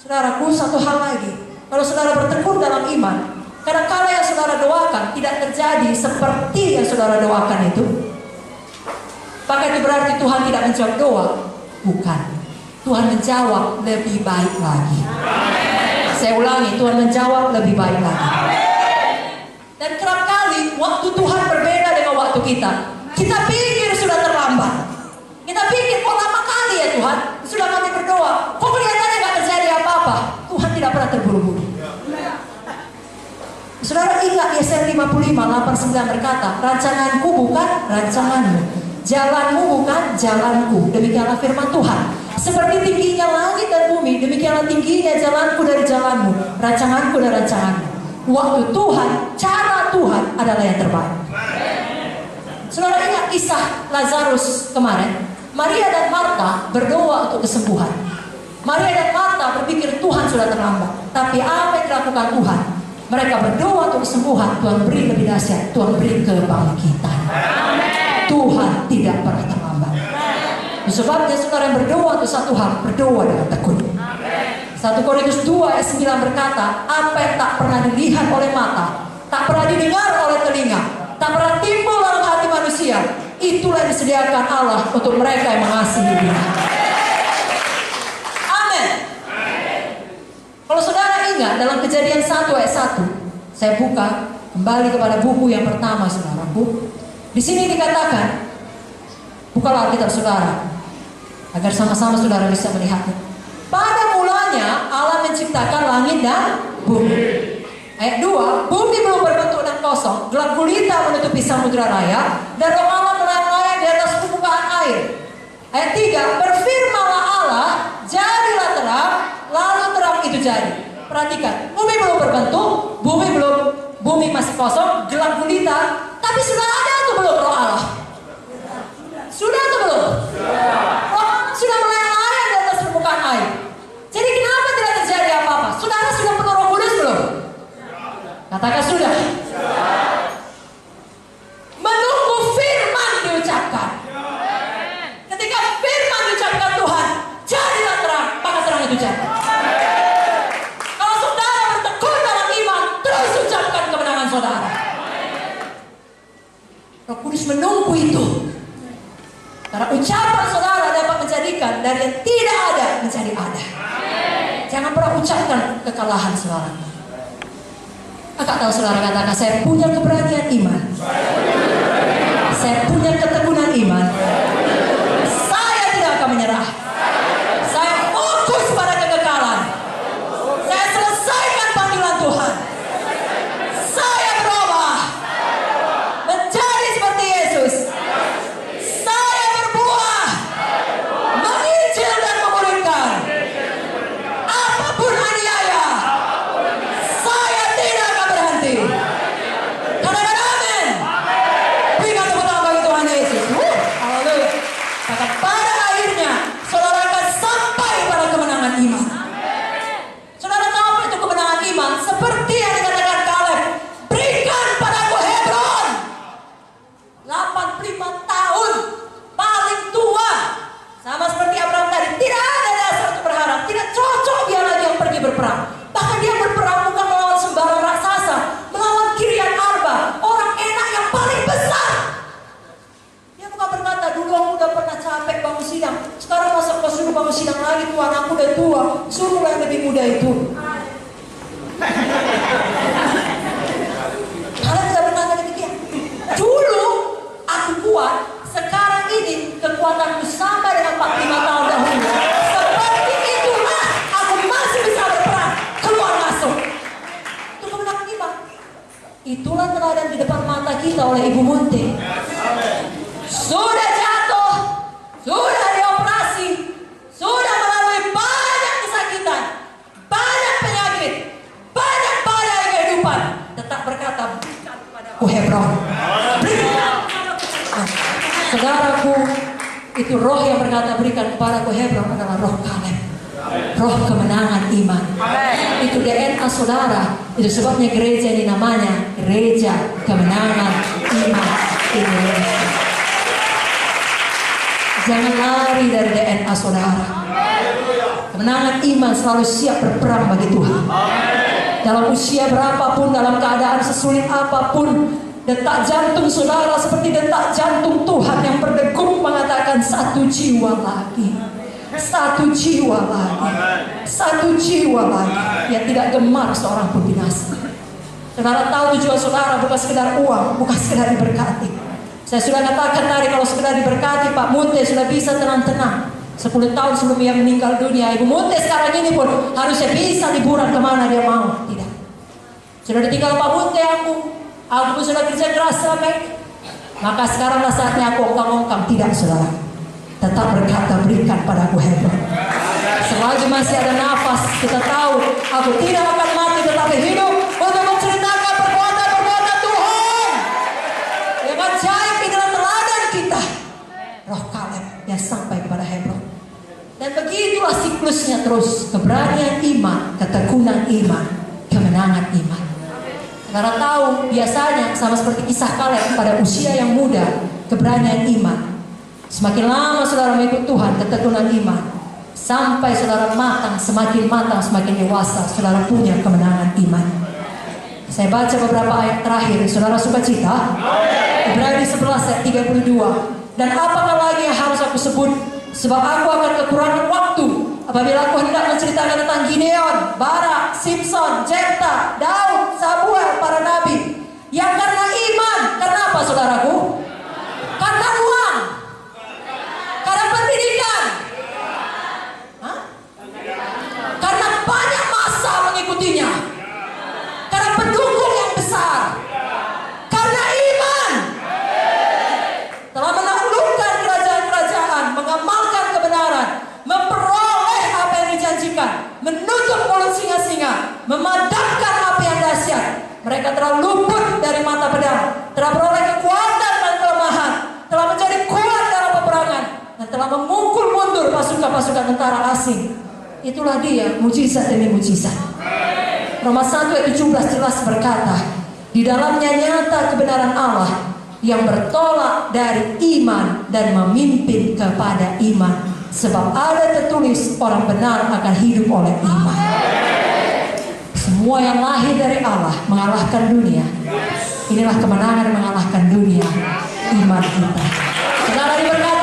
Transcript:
Saudaraku, satu hal lagi. Kalau saudara bertekun dalam iman, kadang-kala yang saudara doakan tidak terjadi seperti yang saudara doakan itu. Apakah itu berarti Tuhan tidak menjawab doa? Bukan. Tuhan menjawab lebih baik lagi. Saya ulangi, Tuhan menjawab lebih baik lagi. Dan kerap kali waktu Tuhan berbeda dengan waktu kita. Kita pikir sudah terlambat. Kita pikir kok lama kali ya Tuhan, sudah kami berdoa, kok kelihatannya gak terjadi apa-apa. Tuhan tidak pernah terburu-buru. Saudara ingat Yesaya 55, 8-9 berkata, rancanganku bukan rancanganmu, jalanmu bukan jalanku. Demikianlah firman Tuhan. Seperti tingginya langit dan bumi, demikianlah tingginya jalanku dari jalanmu, rancanganku dari rancanganmu. Waktu Tuhan, cara Tuhan adalah yang terbaik. Saudara ingat kisah Lazarus kemarin. Maria dan Marta berdoa untuk kesembuhan. Maria dan Marta berpikir Tuhan sudah terlambat. Tapi apa yang dilakukan Tuhan? Mereka berdoa untuk kesembuhan. Tuhan beri lebih dahsyat. Tuhan beri kebangkitan. Tuhan tidak pernah terlambat. Sebabnya saudara yang berdoa untuk satu hal, berdoa dengan tekun. 1 Korintus 2 ayat 9 berkata, apa yang tak pernah dilihat oleh mata, tak pernah didengar oleh telinga, tak pernah timbul dalam hati manusia, itulah yang disediakan Allah untuk mereka yang mengasihi Dia. Amin. Kalau saudara ingat dalam Kejadian 1 ayat 1, saya buka kembali kepada buku yang pertama saudaraku. Di sini dikatakan, bukalah Alkitab saudara, agar sama-sama saudara bisa melihatnya. Pada mulanya Allah menciptakan langit dan bumi. Ayat 2, bumi belum berbentuk dan kosong, gelap gulita menutupi samudra raya, dan roh Allah melayang-layang di atas permukaan air. Ayat 3, berfirmanlah Allah, jadilah terang, lalu terang itu jadi. Perhatikan, bumi belum berbentuk, bumi masih kosong, gelap gulita, tapi sudah ada atau belum roh Allah? Sudah atau belum? Roh Allah sudah melayang-layang di atas permukaan air. Jadi kenapa tidak terjadi apa-apa? Saudara sudah penuh Roh Kudus belum? Katakan sudah. Menunggu firman diucapkan. Ketika firman diucapkan Tuhan, jadilah terang, maka terang itu jadi. Kalau saudara bertekun dalam iman, terus ucapkan kemenangan saudara. Roh Kudus menunggu itu. Karena ucapan saudara dapat menjadikan dari yang tidak ada menjadi ada. Jangan pernah ucapkan kekalahan saudara. Kakak tahu saudara katakan, saya punya keberanian iman. Saya punya ketekunan iman. Saya tidak akan menyerah. Saya fokus pada kekekalan. Saya selesaikan panggilan Tuhan. Saya berubah menjadi seperti Yesus. Saya berbuah, menginjil dan memuridkan. Apapun aniaya, saya tidak akan berhenti. Katakan amin. Berikan tepuk tangan bagi Tuhan Yesus. Haleluya. Maka pada akhirnya saudara akan sampai pada kemenangan iman. Saudara tahu apa itu kemenangan iman? Seperti yang dikatakan Kaleb, berikan padaku Hebron. 85 tahun, paling tua. Sama seperti Abraham tadi, tidak ada dasar untuk berharap. Tidak cocok dia lagi yang pergi berperang. Bahkan dia berperang bukan melawan sembarang raksasa, melawan Kiryat Arba, orang enak yang paling besar. Dia bukan berkata, dulu aku udah pernah capek bangun sidang, sekarang masa kau suruh bangun sidang lagi, Tuhan aku udah tua, suruhlah yang lebih muda itu. Kalian tidak berkata demikian. Dulu aku kuat, sekarang ini kekuatanku sama dengan 45 tahun dahulu. Seperti itulah aku masih bisa berperang, keluar masuk. Itu kemenangan iman. Itulah teladan di depan mata kita oleh Ibu Munti. Sudah jatuh, sudah dioperasi, sudah melalui banyak kesakitan, banyak penyakit, banyak badai kehidupan, tetap berkata, berikan kepadaku Hebron. Berikan kepadaku. Saudaraku, itu roh yang berkata berikan kepadaku Hebron adalah roh Kaleb, roh kemenangan iman. Itu DNA saudara. Itu sebabnya gereja ini namanya Gereja Kemenangan Iman Indonesia. Jangan lari dari DNA saudara. Kemenangan iman selalu siap berperang bagi Tuhan. Dalam usia berapapun, dalam keadaan sesulit apapun, detak jantung saudara seperti detak jantung Tuhan yang berdegup mengatakan satu jiwa lagi. Satu jiwa lagi. Satu jiwa lagi. Yang tidak gemar seorang pun binasa. Saudara tahu tujuan saudara bukan sekedar uang, bukan sekedar diberkati. Saya sudah katakan tadi kalau sekedar diberkati, Pak Munte sudah bisa tenang-tenang. 10 tahun sebelum ia meninggal dunia, Ibu Munte sekarang ini pun harusnya bisa liburan kemana dia mau. Tidak. Sudah ditinggal Pak Munte aku pun sudah kerja keras sampai. Maka sekaranglah saatnya aku ongkang-ongkang. Tidak saudara. Tetap berkata berikan padaku Hebron. Selagi masih ada nafas, kita tahu aku tidak akan mati tetapi hidup untuk menceritakan perbuatan-perbuatan Tuhan yang ajaib di dalam teladan kita. Roh Kaleb yang sampai kepada Hebron. Dan begitulah siklusnya terus. Keberanian iman, ketekunan iman, kemenangan iman. Saudara tahu biasanya sama seperti kisah Kaleb pada usia yang muda, keberanian iman. Semakin lama saudara mengikut Tuhan, ketekunan iman, sampai saudara matang, semakin dewasa, saudara punya kemenangan iman. Saya baca beberapa ayat terakhir, saudara sukacita. Ibrani 11 ayat 32. Dan apakah lagi yang harus aku sebut? Sebab aku akan kekurangan waktu apabila aku hendak menceritakan tentang Gideon, Barak, Simpson, Jefta, Daud, Samuel, para nabi yang karena iman. Karena apa saudaraku? Karena uang, karena pendidikan, karena banyak massa mengikutinya, karena pendukung yang besar, karena iman telah menaklukkan kerajaan-kerajaan, mengamalkan kebenaran, memperoleh apa yang dijanjikan, menutup mulut singa-singa, memadamkan api yang dahsyat. Mereka telah luput dari mata pedang, telah beroleh kekuatan dan kelemahan, telah menjadi kuat dalam peperangan, dan telah memukul mundur pasukan-pasukan tentara asing. Itulah dia, mujizat demi mujizat. Roma 1 ayat 17 jelas berkata, di dalamnya nyata kebenaran Allah yang bertolak dari iman dan memimpin kepada iman. Sebab ada tertulis orang benar akan hidup oleh iman. Semua yang lahir dari Allah mengalahkan dunia. Inilah kemenangan mengalahkan dunia, iman kita. Saudara diberkati.